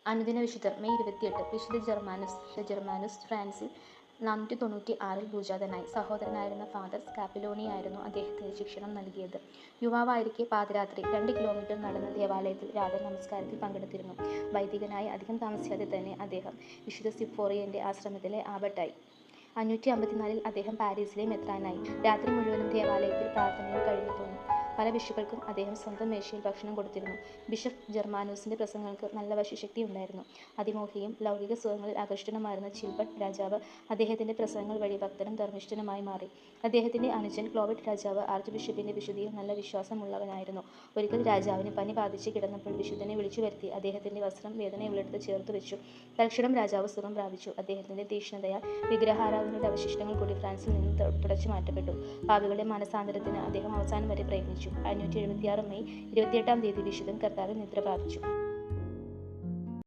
അനുദിന വിശുദ്ധർ മെയ് 28 വിശുദ്ധ ജെർമാനുസ് ഫ്രാൻസിൽ 496 ഭൂജാതനായി. സഹോദരനായിരുന്ന ഫാദർ സ്കാപ്പിലോണിയായിരുന്നു അദ്ദേഹത്തിന് ശിക്ഷണം നൽകിയത്. യുവാവായിരിക്കെ പാതിരാത്രി 2 കിലോമീറ്റർ നടന്ന് ദേവാലയത്തിൽ രാത്രി നമസ്കാരത്തിൽ പങ്കെടുത്തിരുന്നു. വൈദികനായി അധികം താമസിയാതെ തന്നെ അദ്ദേഹം വിശുദ്ധ സിഫോറിയന്റെ ആശ്രമത്തിലെ ആബട്ടായി. 554 അദ്ദേഹം പാരീസിലെ മെത്രാനായി. രാത്രി മുഴുവനും ദേവാലയത്തിൽ പ്രാർത്ഥനയിൽ കഴിഞ്ഞു പോന്നു. പല ബിഷപ്പുകൾക്കും അദ്ദേഹം സ്വന്തം മേശയിൽ ഭക്ഷണം കൊടുത്തിരുന്നു. ബിഷപ്പ് ജെർമാനൂസിന്റെ പ്രസംഗങ്ങൾക്ക് നല്ല വശ്യശക്തി ഉണ്ടായിരുന്നു. അതിമോഹിയും ലൗകിക സുഖങ്ങളിൽ ആകൃഷ്ടനുമായിരുന്ന ചിൽബർട്ട് രാജാവ് അദ്ദേഹത്തിന്റെ പ്രസംഗങ്ങൾ വഴി ഭക്തനും ധർമ്മിഷ്ഠനുമായി മാറി. അദ്ദേഹത്തിന്റെ അനുജൻ ക്ലോവിഡ് രാജാവ് ആർച്ച് ബിഷപ്പിന്റെ വിശുദ്ധിയിൽ നല്ല വിശ്വാസമുള്ളവനായിരുന്നു. ഒരിക്കൽ രാജാവിന് പനി ബാധിച്ച് കിടന്നപ്പോൾ വിശുദ്ധനെ വിളിച്ചു വരുത്തി അദ്ദേഹത്തിന്റെ വസ്ത്രം വേദനയുള്ളിടത്ത് ചേർത്തു വെച്ചു. തൽക്ഷണം രാജാവ് സുഖം പ്രാപിച്ചു. അദ്ദേഹത്തിന്റെ തീക്ഷ്ണതയാൽ വിഗ്രഹാരാധനയുടെ അവശിഷ്ടങ്ങൾ കൂടി ഫ്രാൻസിൽ നിന്ന് തുടച്ചു മാറ്റപ്പെട്ടു. പാപികളുടെ മാനസാന്തരത്തിന് അദ്ദേഹം അവസാനം വരെ പ്രയത്നിച്ചു. 576 മെയ് 28 വിശുദ്ധൻ കർത്താവിൽ നിദ്ര പ്രാപിച്ചു.